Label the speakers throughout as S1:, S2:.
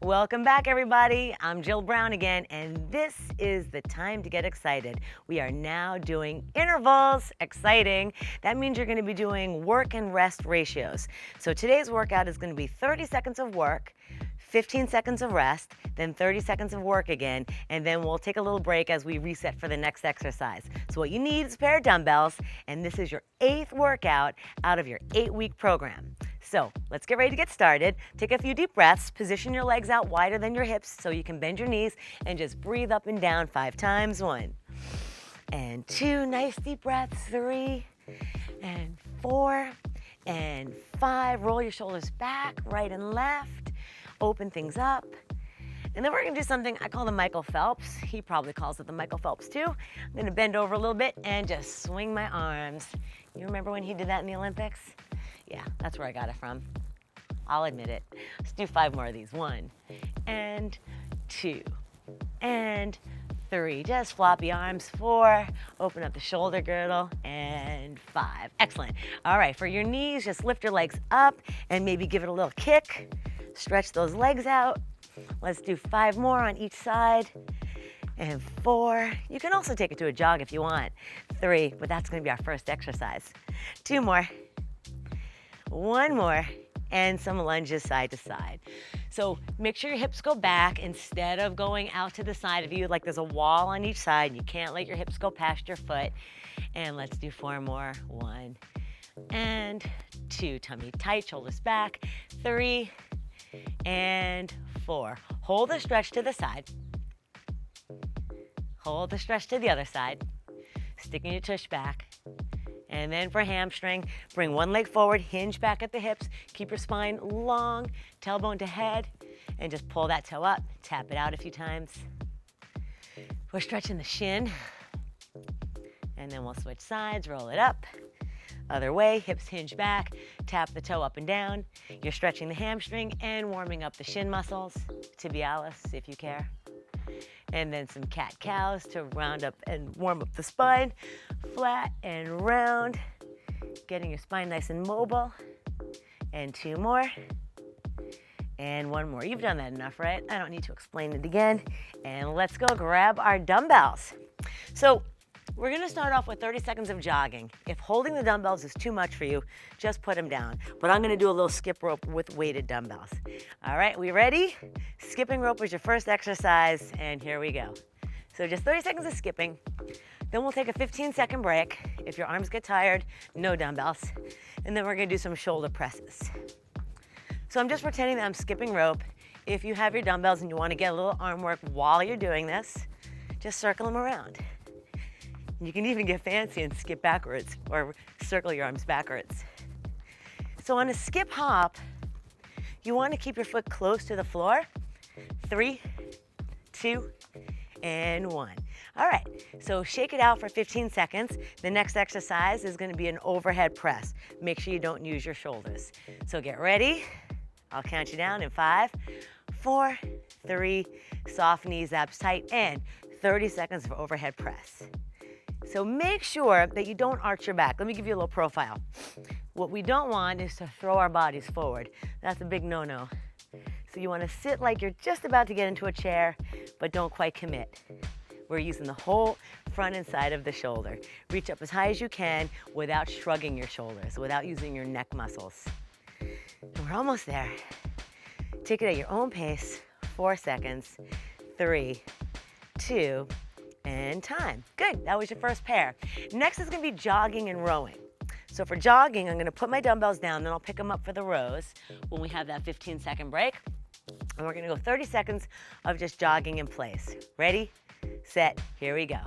S1: Welcome back, everybody. I'm Jill Brown again, and this is the time to get excited. We are now doing intervals. Exciting. That means you're going to be doing work and rest ratios. So today's workout is going to be 30 seconds of work, 15 seconds of rest, then 30 seconds of work again, and then we'll take a little break as we reset for the next exercise. So what you need is a pair of dumbbells, and this is your 8th workout out of your 8-week program. So let's get ready to get started. Take a few deep breaths, position your legs out wider than your hips so you can bend your knees, and just breathe up and down 5 times. 1 and 2, nice deep breaths. 3 and 4 and 5. Roll your shoulders back, right and left. Open things up. And then we're gonna do something I call the Michael Phelps. He probably calls it the Michael Phelps too. I'm gonna bend over a little bit and just swing my arms. You remember when he did that in the Olympics? Yeah, that's where I got it from. I'll admit it. Let's do 5 more of these. 1 and 2 and 3. Just floppy arms. 4. Open up the shoulder girdle. And 5. Excellent. All right, for your knees, just lift your legs up and maybe give it a little kick. Stretch those legs out. Let's do 5 more on each side. And 4. You can also take it to a jog if you want. 3, but that's going to be our first exercise. 2 more. 1 more, and some lunges side to side. So make sure your hips go back instead of going out to the side of you like there's a wall on each side. You can't let your hips go past your foot. And let's do 4 more. 1 and 2. Tummy tight, shoulders back. 3 and 4. Hold the stretch to the side. Hold the stretch to the other side. Sticking your tush back. And then for hamstring, bring one leg forward, hinge back at the hips, keep your spine long, tailbone to head, and just pull that toe up, tap it out a few times. We're stretching the shin, and then we'll switch sides, roll it up. Other way, hips hinge back, tap the toe up and down. You're stretching the hamstring and warming up the shin muscles, tibialis if you care. And then some cat-cows to round up and warm up the spine, flat and round, getting your spine nice and mobile. And 2 more, and 1 more. You've done that enough, right? I don't need to explain it again. And let's go grab our dumbbells. So we're gonna start off with 30 seconds of jogging. If holding the dumbbells is too much for you, just put them down. But I'm gonna do a little skip rope with weighted dumbbells. All right, we ready? Skipping rope was your first exercise, and here we go. So just 30 seconds of skipping. Then we'll take a 15-second break. If your arms get tired, no dumbbells. And then we're gonna do some shoulder presses. So I'm just pretending that I'm skipping rope. If you have your dumbbells and you wanna get a little arm work while you're doing this, just circle them around. You can even get fancy and skip backwards or circle your arms backwards. So on a skip hop, you want to keep your foot close to the floor. 3, 2, and 1. All right, so shake it out for 15 seconds. The next exercise is going to be an overhead press. Make sure you don't use your shoulders. So get ready. I'll count you down in 5, 4, 3, soft knees, abs tight, and 30 seconds of overhead press. So make sure that you don't arch your back. Let me give you a little profile. What we don't want is to throw our bodies forward. That's a big no-no. So you want to sit like you're just about to get into a chair, but don't quite commit. We're using the whole front and side of the shoulder. Reach up as high as you can without shrugging your shoulders, without using your neck muscles. And we're almost there. Take it at your own pace. 4 seconds. 3, 2, and time. Good, that was your first pair. Next is gonna be jogging and rowing. So for jogging, I'm gonna put my dumbbells down, then I'll pick them up for the rows when we have that 15-second break. And we're gonna go 30 seconds of just jogging in place. Ready, set, here we go.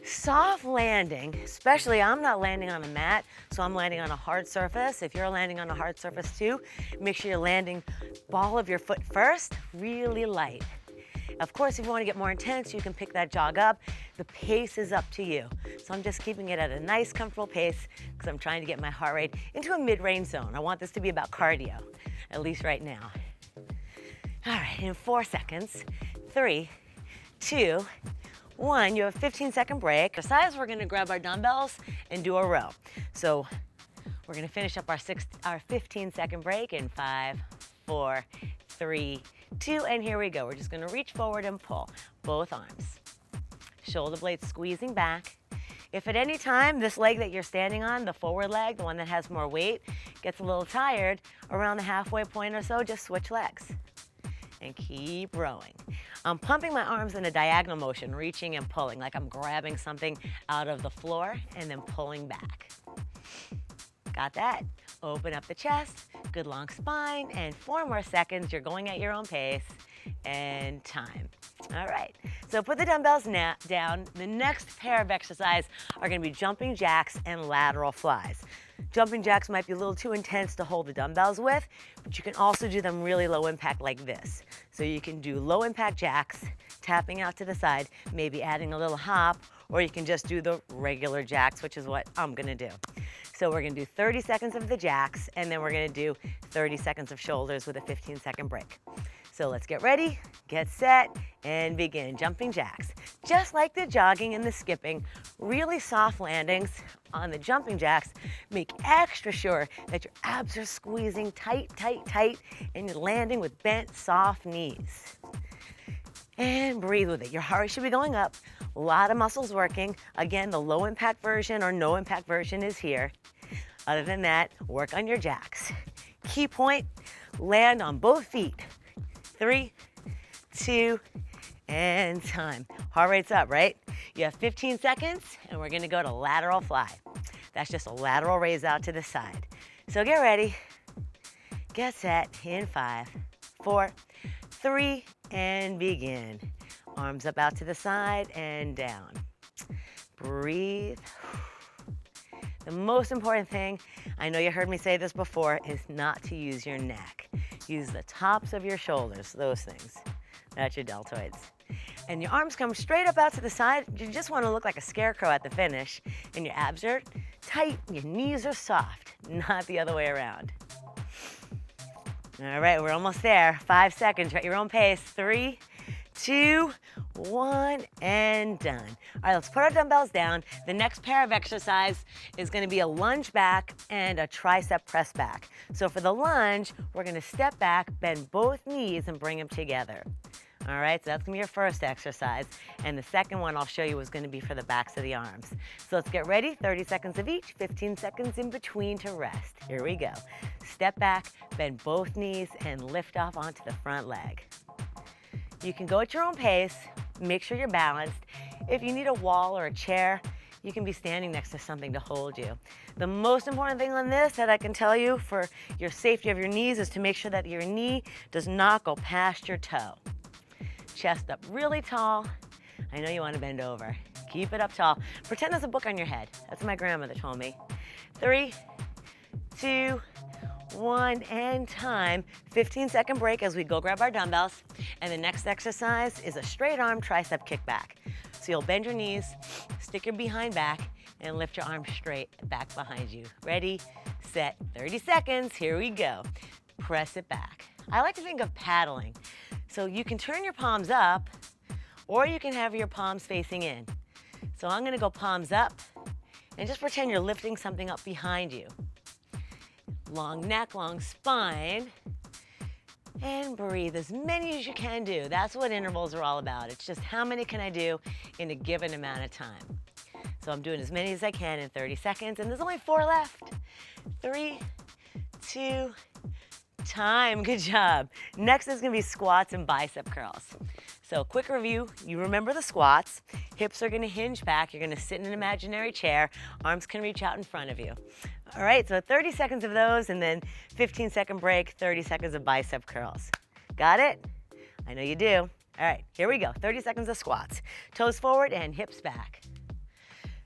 S1: Soft landing, especially I'm not landing on a mat, so I'm landing on a hard surface. If you're landing on a hard surface too, make sure you're landing ball of your foot first, really light. Of course, if you want to get more intense, you can pick that jog up. The pace is up to you. So I'm just keeping it at a nice, comfortable pace because I'm trying to get my heart rate into a mid-range zone. I want this to be about cardio, at least right now. All right, in 4 seconds, 3, 2, 1, you have a 15-second break. Besides, we're gonna grab our dumbbells and do a row. So we're gonna finish up our 15-second break in 5, 4, 3, 2, and here we go. We're just gonna reach forward and pull, both arms. Shoulder blades squeezing back. If at any time this leg that you're standing on, the forward leg, the one that has more weight, gets a little tired, around the halfway point or so, just switch legs and keep rowing. I'm pumping my arms in a diagonal motion, reaching and pulling, like I'm grabbing something out of the floor and then pulling back. Got that? Open up the chest, good long spine, and 4 more seconds. You're going at your own pace, and time. All right, so put the dumbbells down. The next pair of exercise are gonna be jumping jacks and lateral flies. Jumping jacks might be a little too intense to hold the dumbbells with, but you can also do them really low impact like this. So you can do low impact jacks, tapping out to the side, maybe adding a little hop, or you can just do the regular jacks, which is what I'm gonna do. So we're gonna do 30 seconds of the jacks, and then we're gonna do 30 seconds of shoulders with a 15-second break. So let's get ready, get set, and begin jumping jacks. Just like the jogging and the skipping, really soft landings on the jumping jacks. Make extra sure that your abs are squeezing tight, tight, tight, and you're landing with bent, soft knees. And breathe with it. Your heart rate should be going up. A lot of muscles working. Again, the low impact version or no impact version is here. Other than that, work on your jacks. Key point, land on both feet. 3, 2, and time. Heart rate's up, right? You have 15 seconds, and we're gonna go to lateral fly. That's just a lateral raise out to the side. So get ready, get set in 5, 4, 3, and begin. Arms up out to the side and down. Breathe. The most important thing, I know you heard me say this before, is not to use your neck. Use the tops of your shoulders, those things. That's your deltoids. And your arms come straight up out to the side. You just want to look like a scarecrow at the finish. And your abs are tight, your knees are soft, not the other way around. All right, we're almost there. 5 seconds, at your own pace. 3, 2, 1, and done. All right, let's put our dumbbells down. The next pair of exercise is gonna be a lunge back and a tricep press back. So for the lunge, we're gonna step back, bend both knees, and bring them together. All right, so that's gonna be your first exercise. And the second one I'll show you is gonna be for the backs of the arms. So let's get ready, 30 seconds of each, 15 seconds in between to rest. Here we go. Step back, bend both knees, and lift off onto the front leg. You can go at your own pace, make sure you're balanced. If you need a wall or a chair, you can be standing next to something to hold you. The most important thing on this that I can tell you for your safety of your knees is to make sure that your knee does not go past your toe. Chest up really tall. I know you want to bend over. Keep it up tall. Pretend there's a book on your head. That's what my grandmother told me. 3, 2, 1, and time. 15-second break as we go grab our dumbbells. And the next exercise is a straight arm tricep kickback. So you'll bend your knees, stick your behind back, and lift your arms straight back behind you. Ready, set, 30 seconds. Here we go. Press it back. I like to think of paddling. So you can turn your palms up, or you can have your palms facing in. So I'm gonna go palms up, and just pretend you're lifting something up behind you. Long neck, long spine, and breathe as many as you can do. That's what intervals are all about. It's just how many can I do in a given amount of time. So I'm doing as many as I can in 30 seconds, and there's only 4 left. 3, 2, time. Good job. Next is gonna be squats and bicep curls. So quick review, you remember the squats. Hips are gonna hinge back. You're gonna sit in an imaginary chair. Arms can reach out in front of you. All right, so 30 seconds of those, and then 15-second break, 30 seconds of bicep curls. Got it? I know you do. All right, here we go. 30 seconds of squats. Toes forward and hips back.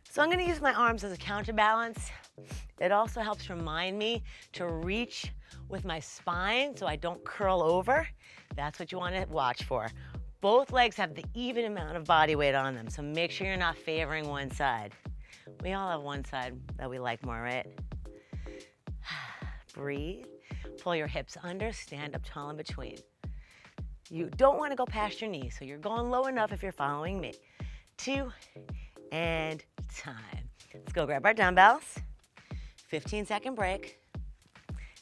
S1: So I'm gonna use my arms as a counterbalance. It also helps remind me to reach with my spine so I don't curl over. That's what you wanna watch for. Both legs have the even amount of body weight on them, so make sure you're not favoring one side. We all have one side that we like more, right? Breathe. Pull your hips under, stand up tall in between. You don't want to go past your knees, so you're going low enough if you're following me. 2, and time. Let's go grab our dumbbells. 15-second break.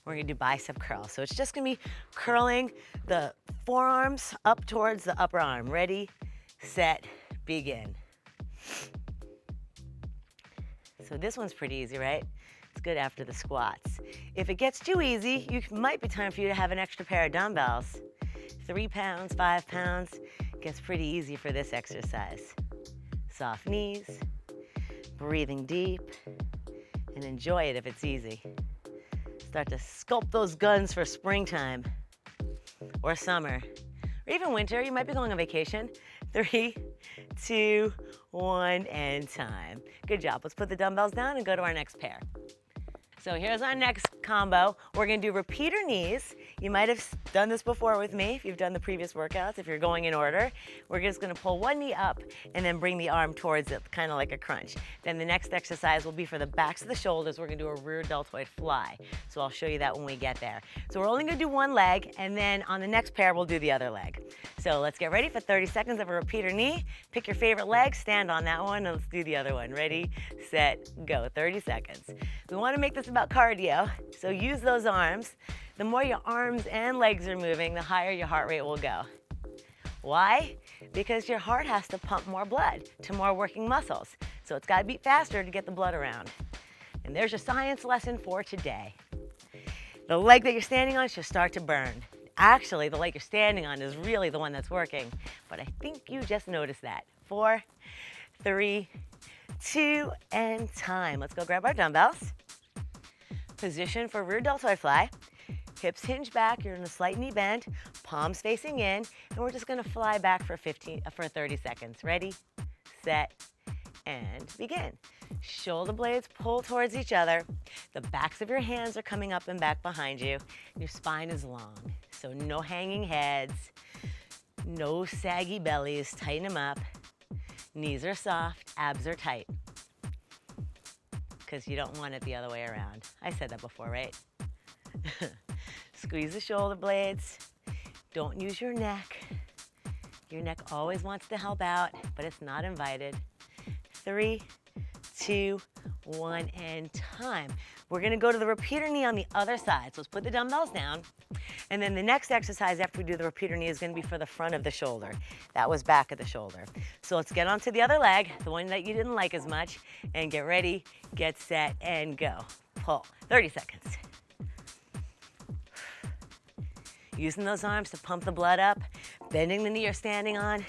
S1: we're gonna do bicep curls. So it's just gonna be curling the forearms up towards the upper arm. Ready, set, begin. So this one's pretty easy, right? It's good after the squats. If it gets too easy, it might be time for you to have an extra pair of dumbbells. 3 pounds, 5 pounds, gets pretty easy for this exercise. Soft knees, breathing deep, and enjoy it if it's easy. Start to sculpt those guns for springtime or summer or even winter. You might be going on vacation. 3, 2, 1, and time. Good job. Let's put the dumbbells down and go to our next pair. So here's our next combo. We're gonna do repeater knees. You might have done this before with me if you've done the previous workouts, if you're going in order. We're just gonna pull one knee up and then bring the arm towards it, kind of like a crunch. Then the next exercise will be for the backs of the shoulders. We're gonna do a rear deltoid fly. So I'll show you that when we get there. So we're only gonna do one leg, and then on the next pair, we'll do the other leg. So let's get ready for 30 seconds of a repeater knee. Pick your favorite leg, stand on that one, and let's do the other one. Ready, set, go. 30 seconds. We wanna make this about cardio, so use those arms. The more your arms and legs are moving, the higher your heart rate will go. Why? Because your heart has to pump more blood to more working muscles. So it's got to beat faster to get the blood around. And there's your science lesson for today. The leg that you're standing on should start to burn. Actually, the leg you're standing on is really the one that's working, but I think you just noticed that. 4, 3, 2, and time. Let's go grab our dumbbells. Position for rear deltoid fly. Hips hinge back, you're in a slight knee bend, palms facing in, and we're just gonna fly back for 30 seconds. Ready, set, and begin. Shoulder blades pull towards each other. The backs of your hands are coming up and back behind you. Your spine is long, so no hanging heads, no saggy bellies, tighten them up. Knees are soft, abs are tight, because you don't want it the other way around. I said that before, right? Squeeze the shoulder blades. Don't use your neck. Your neck always wants to help out, but it's not invited. 3, 2, 1, and time. We're gonna go to the repeater knee on the other side. So let's put the dumbbells down. And then the next exercise after we do the repeater knee is gonna be for the front of the shoulder. That was back of the shoulder. So let's get onto the other leg, the one that you didn't like as much, and get ready, get set, and go. Pull. 30 seconds. Using those arms to pump the blood up, bending the knee you're standing on,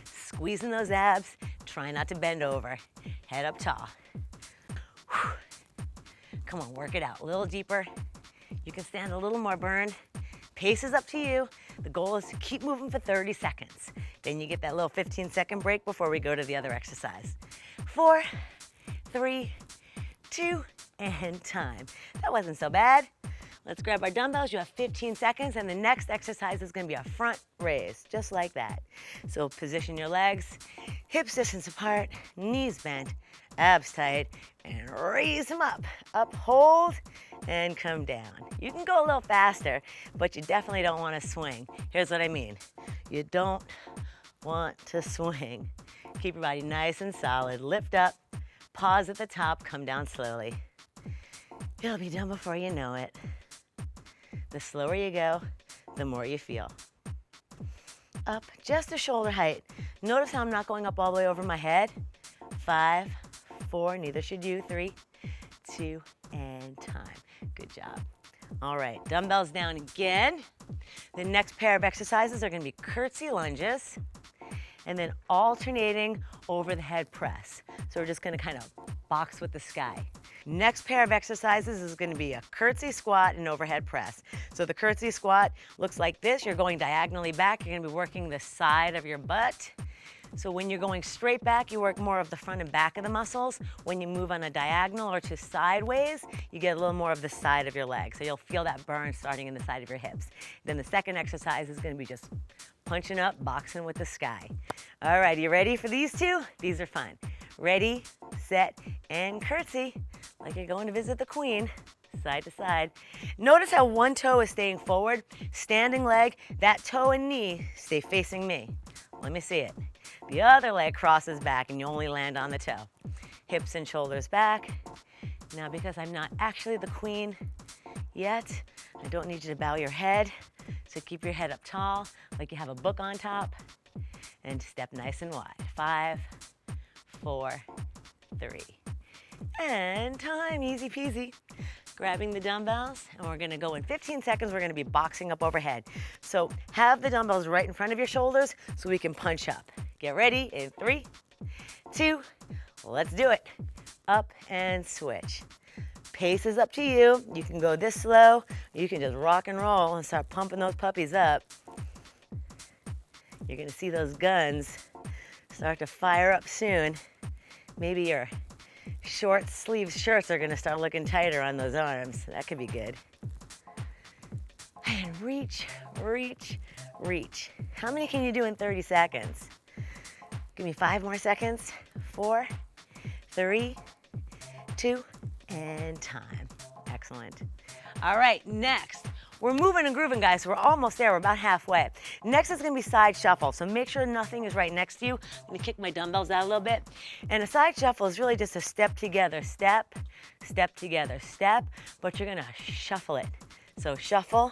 S1: squeezing those abs, try not to bend over. Head up tall. Come on, work it out. A little deeper. You can stand a little more burn. Pace is up to you. The goal is to keep moving for 30 seconds. Then you get that little 15-second break before we go to the other exercise. 4, 3, 2, and time. That wasn't so bad. Let's grab our dumbbells. You have 15 seconds, and the next exercise is gonna be a front raise, just like that. So position your legs, hips distance apart, knees bent, abs tight, and raise them up. Up, hold, and come down. You can go a little faster, but you definitely don't wanna swing. Here's what I mean. You don't want to swing. Keep your body nice and solid. Lift up, pause at the top, come down slowly. It'll be done before you know it. The slower you go, the more you feel. Up, just a shoulder height. Notice how I'm not going up all the way over my head. 5, 4, neither should you. 3, 2, and time. Good job. All right, dumbbells down again. The next pair of exercises are gonna be curtsy lunges, and then alternating over the head press. So we're just gonna kind of box with the sky. Next pair of exercises is gonna be a curtsy squat and overhead press. So the curtsy squat looks like this. You're going diagonally back. You're gonna be working the side of your butt. So when you're going straight back, you work more of the front and back of the muscles. When you move on a diagonal or to sideways, you get a little more of the side of your leg. So you'll feel that burn starting in the side of your hips. Then the second exercise is gonna be just punching up, boxing with the sky. All right, you ready for these two? These are fun. Ready, set, and curtsy. Like you're going to visit the queen, side to side. Notice how one toe is staying forward, standing leg, that toe and knee stay facing me. Let me see it. The other leg crosses back and you only land on the toe. Hips and shoulders back. Now because I'm not actually the queen, yet. I don't need you to bow your head, so keep your head up tall, like you have a book on top, and step nice and wide. 5, 4, 3, and time, easy peasy. Grabbing the dumbbells, and we're gonna go in 15 seconds, we're gonna be boxing up overhead. So have the dumbbells right in front of your shoulders so we can punch up. Get ready in 3, 2, let's do it. Up and switch. Pace is up to you. You can go this slow, you can just rock and roll and start pumping those puppies up. You're gonna see those guns start to fire up soon. Maybe your short sleeve shirts are gonna start looking tighter on those arms. That could be good. And reach, reach, reach. How many can you do in 30 seconds? Give me 5 more seconds. 4, 3, 2, and time. Excellent. All right, next. We're moving and grooving, guys. So we're almost there. We're about halfway. Next is going to be side shuffle. So make sure nothing is right next to you. I'm going to kick my dumbbells out a little bit. And a side shuffle is really just a step together, step, step together, step, but you're going to shuffle it. So shuffle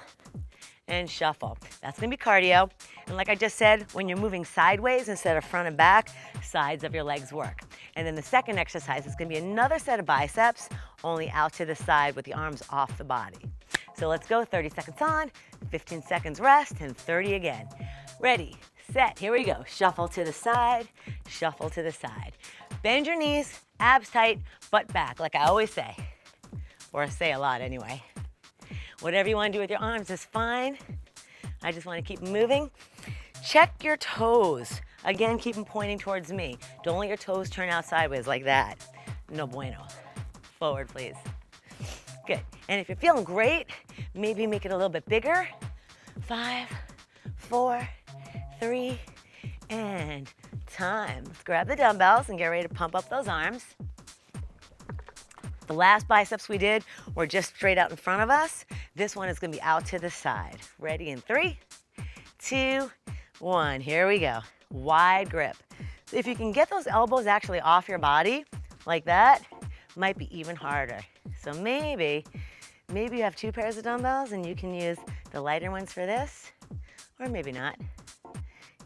S1: and shuffle. That's going to be cardio. And like I just said, when you're moving sideways instead of front and back, sides of your legs work. And then the second exercise is going to be another set of biceps, only out to the side with the arms off the body. So let's go, 30 seconds on, 15 seconds rest, and 30 again. Ready, set, here we go. Shuffle to the side, shuffle to the side. Bend your knees, abs tight, butt back, like I always say, or I say a lot anyway. Whatever you want to do with your arms is fine. I just want to keep moving. Check your toes. Again, keep them pointing towards me. Don't let your toes turn out sideways like that. No bueno. Forward, please. Good. And if you're feeling great, maybe make it a little bit bigger. 5, 4, 3, and time. Let's grab the dumbbells and get ready to pump up those arms. The last biceps we did were just straight out in front of us. This one is going to be out to the side. Ready in 3, 2, 1. Here we go. Wide grip. If you can get those elbows actually off your body like that, might be even harder. So maybe you have 2 pairs of dumbbells and you can use the lighter ones for this, or maybe not.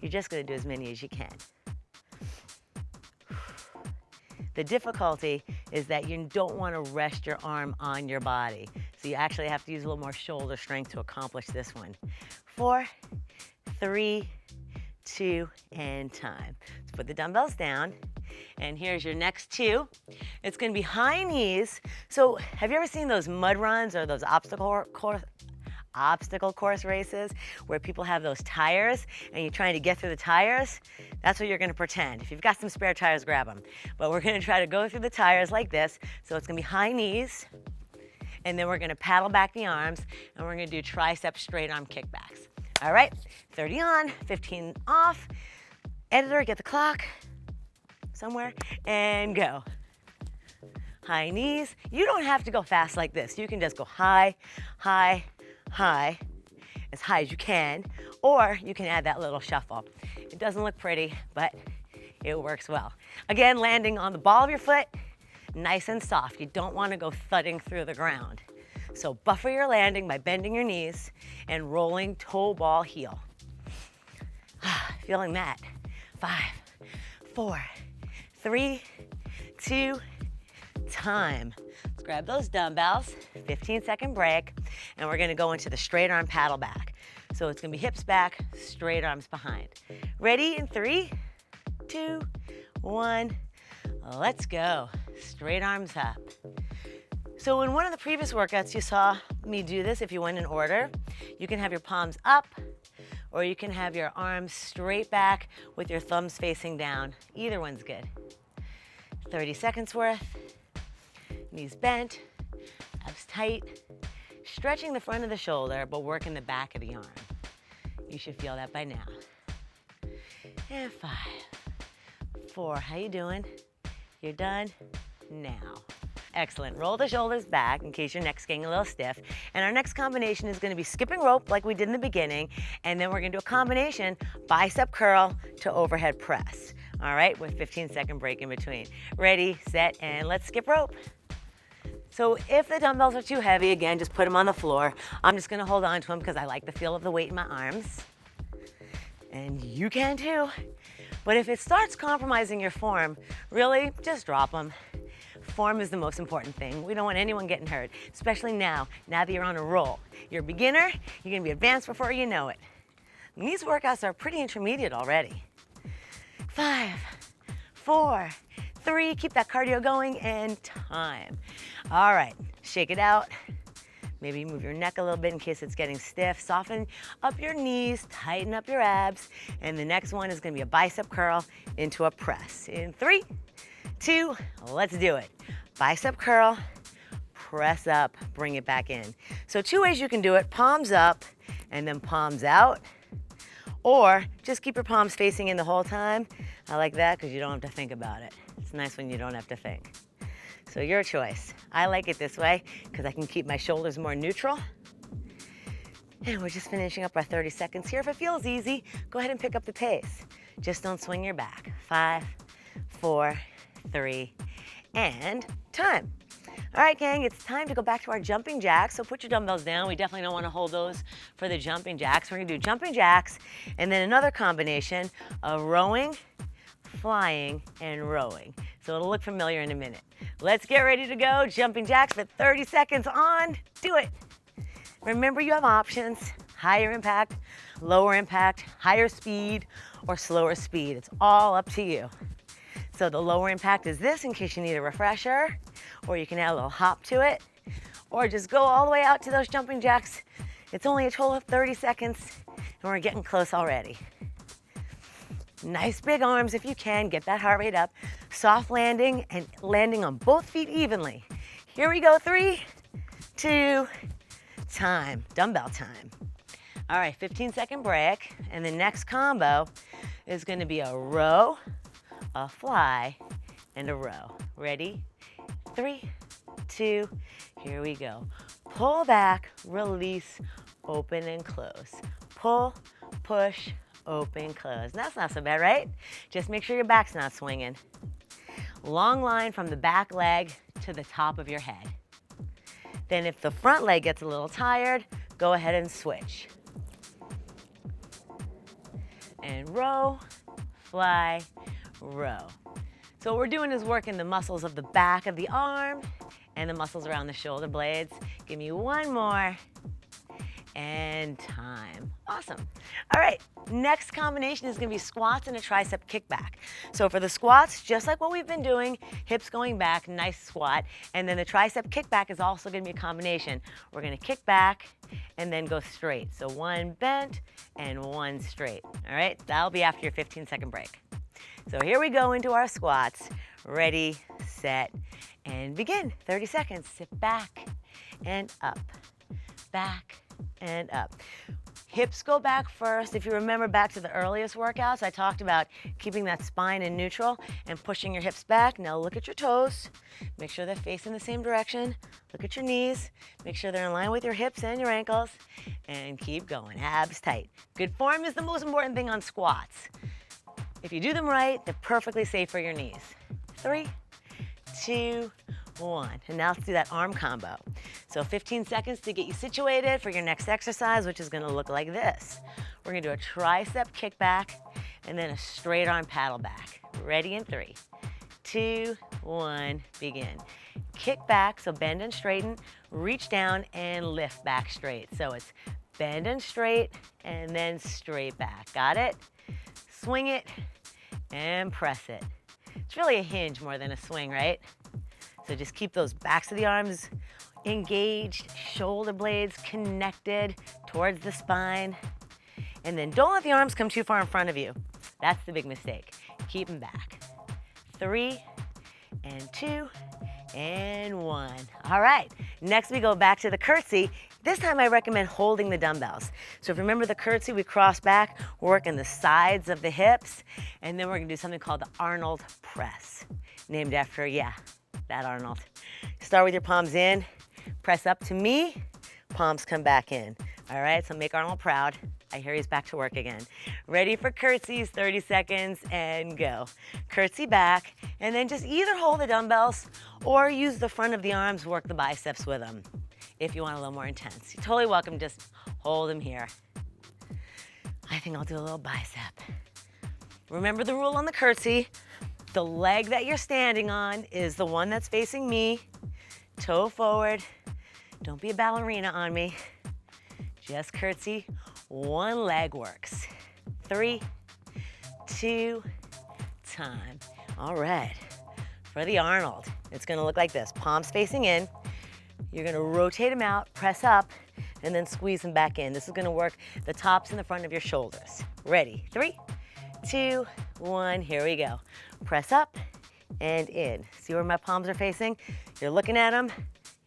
S1: You're just going to do as many as you can. The difficulty is that you don't want to rest your arm on your body. So you actually have to use a little more shoulder strength to accomplish this one. 4, 3, 2, and time. Let's put the dumbbells down. And here's your next 2. It's going to be high knees. So have you ever seen those mud runs or those obstacle course races where people have those tires and you're trying to get through the tires? That's what you're going to pretend. If you've got some spare tires, grab them. But we're going to try to go through the tires like this. So it's going to be high knees. And then we're going to paddle back the arms and we're going to do tricep straight arm kickbacks. All right, 30 on, 15 off. Editor, get the clock somewhere and go. High knees. You don't have to go fast like this. You can just go high, high, high, as high as you can, or you can add that little shuffle. It doesn't look pretty, but it works well. Again, landing on the ball of your foot, nice and soft. You don't want to go thudding through the ground. So buffer your landing by bending your knees and rolling toe ball heel. Feeling that. 5, 4, 3, 2, time. Let's grab those dumbbells, 15-second break, and we're gonna go into the straight arm paddle back. So it's gonna be hips back, straight arms behind. Ready in 3, 2, 1, let's go. Straight arms up. So in one of the previous workouts, you saw me do this if you went in order. You can have your palms up, or you can have your arms straight back with your thumbs facing down. Either one's good. 30 seconds worth. Knees bent, abs tight. Stretching the front of the shoulder, but working the back of the arm. You should feel that by now. And 5, 4, how you doing? You're done? Now. Excellent. Roll the shoulders back in case your neck's getting a little stiff. And our next combination is going to be skipping rope like we did in the beginning. And then we're going to do a combination bicep curl to overhead press. All right, with 15-second break in between. Ready, set, and let's skip rope. So if the dumbbells are too heavy, again, just put them on the floor. I'm just gonna hold on to them because I like the feel of the weight in my arms. And you can too. But if it starts compromising your form, really, just drop them. Form is the most important thing. We don't want anyone getting hurt, especially now that you're on a roll. You're a beginner, you're gonna be advanced before you know it. And these workouts are pretty intermediate already. 5, 4, 3, keep that cardio going, and time. All right, shake it out. Maybe move your neck a little bit in case it's getting stiff. Soften up your knees, tighten up your abs. And the next one is gonna be a bicep curl into a press. In 3, 2, let's do it. Bicep curl, press up, bring it back in. So 2 ways you can do it, palms up and then palms out. Or just keep your palms facing in the whole time. I like that because you don't have to think about it. It's nice when you don't have to think. So your choice. I like it this way because I can keep my shoulders more neutral. And we're just finishing up our 30 seconds here. If it feels easy, go ahead and pick up the pace. Just don't swing your back. 5, 4, 3, and time. All right, gang, it's time to go back to our jumping jacks. So put your dumbbells down. We definitely don't want to hold those for the jumping jacks. We're gonna do jumping jacks and then another combination of rowing, flying, and rowing. So it'll look familiar in a minute. Let's get ready to go. Jumping jacks for 30 seconds on. Do it. Remember, you have options: higher impact, lower impact, higher speed, or slower speed. It's all up to you. So the lower impact is this in case you need a refresher, or you can add a little hop to it, or just go all the way out to those jumping jacks. It's only a total of 30 seconds, and we're getting close already. Nice big arms if you can, get that heart rate up. Soft landing and landing on both feet evenly. Here we go, 3, 2, time, dumbbell time. All right, 15-second break, and the next combo is gonna be a row, a fly, and a row. Ready? 3, 2, here we go. Pull back, release, open and close. Pull, push, open, close. That's not so bad, right? Just make sure your back's not swinging. Long line from the back leg to the top of your head. Then if the front leg gets a little tired, go ahead and switch. And row, fly, row. So what we're doing is working the muscles of the back of the arm and the muscles around the shoulder blades. Give me one more. And time. Awesome. All right, next combination is gonna be squats and a tricep kickback. So for the squats, just like what we've been doing, hips going back, nice squat, and then the tricep kickback is also gonna be a combination. We're gonna kick back and then go straight. So one bent and one straight. All right, that'll be after your 15-second break. So here we go into our squats. Ready, set, and begin. 30 seconds. Sit back and up, back and up. Hips go back first. If you remember back to the earliest workouts, I talked about keeping that spine in neutral and pushing your hips back. Now look at your toes. Make sure they're facing the same direction. Look at your knees. Make sure they're in line with your hips and your ankles. And keep going, abs tight. Good form is the most important thing on squats. If you do them right, they're perfectly safe for your knees. 3, 2, 1. And now let's do that arm combo. So 15 seconds to get you situated for your next exercise, which is gonna look like this. We're gonna do a tricep kickback and then a straight arm paddle back. Ready in 3, 2, 1, begin. Kick back, so bend and straighten, reach down and lift back straight. So it's bend and straight and then straight back. Got it? Swing it and press it. It's really a hinge more than a swing, right? So just keep those backs of the arms engaged, shoulder blades connected towards the spine. And then don't let the arms come too far in front of you. That's the big mistake. Keep them back. 3 and 2 and 1. All right, next we go back to the curtsy. This time I recommend holding the dumbbells. So if you remember the curtsy, we cross back, working the sides of the hips, and then we're gonna do something called the Arnold Press, named after, yeah, that Arnold. Start with your palms in, press up to me, palms come back in. All right, so make Arnold proud. I hear he's back to work again. Ready for curtsies, 30 seconds, and go. Curtsy back, and then just either hold the dumbbells or use the front of the arms, work the biceps with them. If you want a little more intense, you're totally welcome, just hold them here. I think I'll do a little bicep. Remember the rule on the curtsy. The leg that you're standing on is the one that's facing me. Toe forward. Don't be a ballerina on me. Just curtsy. One leg works. 3, 2, time. All right. For the Arnold, it's gonna look like this. Palms facing in. You're gonna rotate them out, press up, and then squeeze them back in. This is gonna work the tops and the front of your shoulders. Ready? 3, 2, 1, here we go. Press up and in. See where my palms are facing? You're looking at them,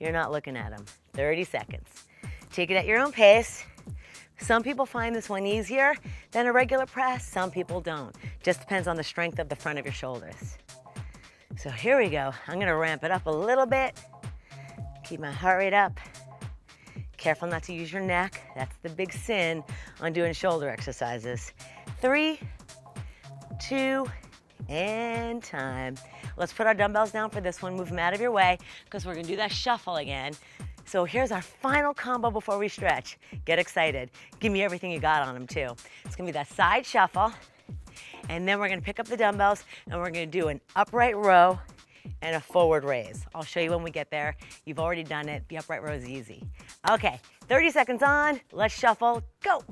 S1: you're not looking at them. 30 seconds. Take it at your own pace. Some people find this one easier than a regular press, some people don't. Just depends on the strength of the front of your shoulders. So here we go. I'm gonna ramp it up a little bit. Keep my heart rate up. Careful not to use your neck. That's the big sin on doing shoulder exercises. 3, 2, and time. Let's put our dumbbells down for this one. Move them out of your way because we're gonna do that shuffle again. So here's our final combo before we stretch. Get excited. Give me everything you got on them too. It's gonna be that side shuffle, and then we're gonna pick up the dumbbells and we're gonna do an upright row and a forward raise. I'll show you when we get there. You've already done it. The upright row is easy. Okay, 30 seconds on. Let's shuffle. Go.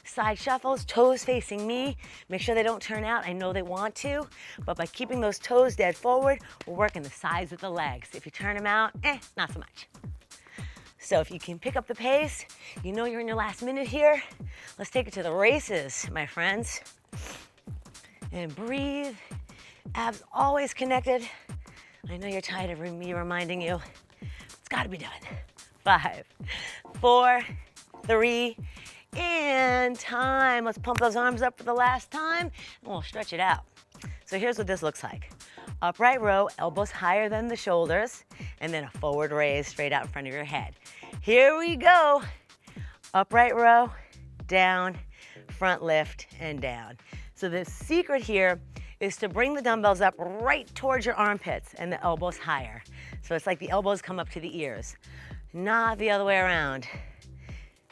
S1: Side shuffles, toes facing me. Make sure they don't turn out. I know they want to, but by keeping those toes dead forward, we're working the sides with the legs. If you turn them out, not so much. So if you can pick up the pace, you know you're in your last minute here. Let's take it to the races, my friends. And breathe. Abs always connected. I know you're tired of me reminding you. It's gotta be done. 5, 4, 3, and time. Let's pump those arms up for the last time, and we'll stretch it out. So here's what this looks like. Upright row, elbows higher than the shoulders, and then a forward raise straight out in front of your head. Here we go. Upright row, down, front lift, and down. So the secret here is to bring the dumbbells up right towards your armpits and the elbows higher. So it's like the elbows come up to the ears, not the other way around.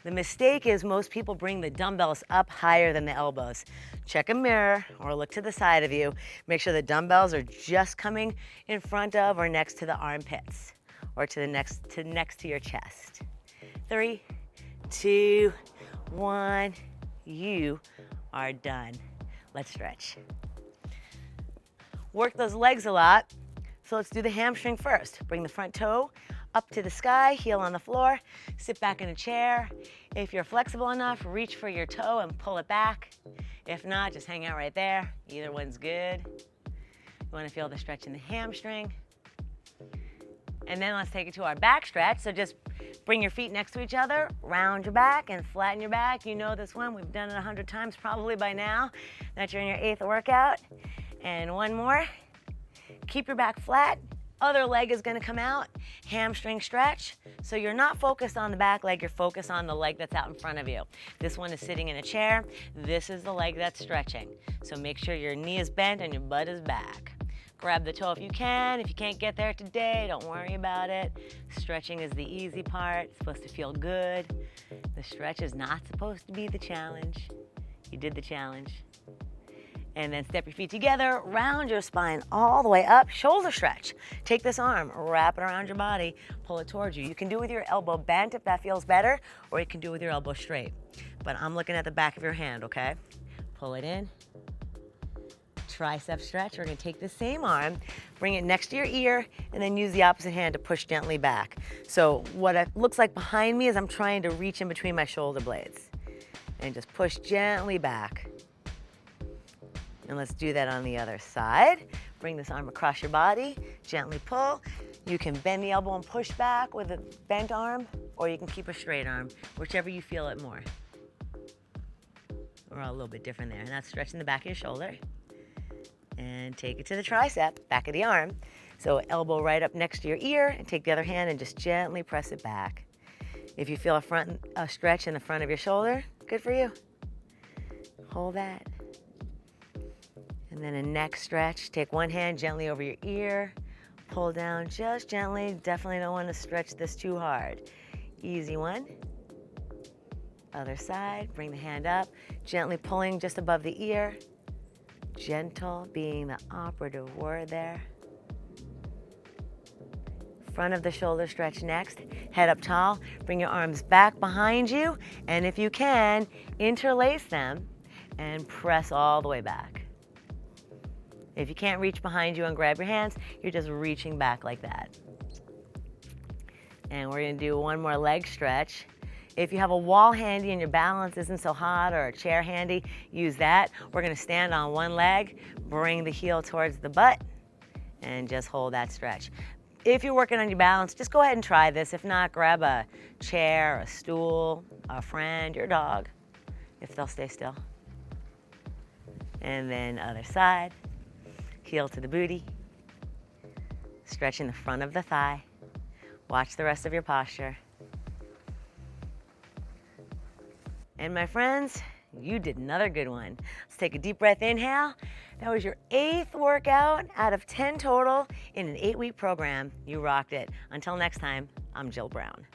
S1: The mistake is most people bring the dumbbells up higher than the elbows. Check a mirror or look to the side of you. Make sure the dumbbells are just coming in front of or next to the armpits or to next to your chest. 3, 2, 1, you are done. Let's stretch. Work those legs a lot, so let's do the hamstring first. Bring the front toe up to the sky, heel on the floor, sit back in a chair. If you're flexible enough, reach for your toe and pull it back. If not, just hang out right there. Either one's good. You wanna feel the stretch in the hamstring. And then let's take it to our back stretch. So just bring your feet next to each other, round your back and flatten your back. You know this one, we've done it 100 times probably by now, that you're in your 8th workout. And one more, keep your back flat. Other leg is gonna come out, hamstring stretch. So you're not focused on the back leg, you're focused on the leg that's out in front of you. This one is sitting in a chair. This is the leg that's stretching. So make sure your knee is bent and your butt is back. Grab the toe if you can. If you can't get there today, don't worry about it. Stretching is the easy part. It's supposed to feel good. The stretch is not supposed to be the challenge. You did the challenge. And then step your feet together, round your spine all the way up, shoulder stretch. Take this arm, wrap it around your body, pull it towards you. You can do it with your elbow bent if that feels better, or you can do it with your elbow straight. But I'm looking at the back of your hand, okay? Pull it in. Tricep stretch. We're gonna take the same arm, bring it next to your ear, and then use the opposite hand to push gently back. So what it looks like behind me is I'm trying to reach in between my shoulder blades. And just push gently back. And let's do that on the other side. Bring this arm across your body, gently pull. You can bend the elbow and push back with a bent arm, or you can keep a straight arm, whichever you feel it more. We're all a little bit different there. And that's stretching the back of your shoulder. And take it to the tricep, back of the arm. So elbow right up next to your ear, and take the other hand and just gently press it back. If you feel a stretch in the front of your shoulder, good for you. Hold that. And then a neck stretch. Take one hand gently over your ear. Pull down just gently. Definitely don't want to stretch this too hard. Easy one. Other side. Bring the hand up. Gently pulling just above the ear. Gentle being the operative word there. Front of the shoulder stretch next. Head up tall. Bring your arms back behind you. And if you can, interlace them and press all the way back. If you can't reach behind you and grab your hands, you're just reaching back like that. And we're gonna do one more leg stretch. If you have a wall handy and your balance isn't so hot, or a chair handy, use that. We're gonna stand on one leg, bring the heel towards the butt, and just hold that stretch. If you're working on your balance, just go ahead and try this. If not, grab a chair, a stool, a friend, your dog, if they'll stay still. And then other side, heel to the booty, stretching the front of the thigh. Watch the rest of your posture. And my friends, you did another good one. Let's take a deep breath, inhale. That was your 8th workout out of 10 total in an 8-week program. You rocked it. Until next time, I'm Jill Brown.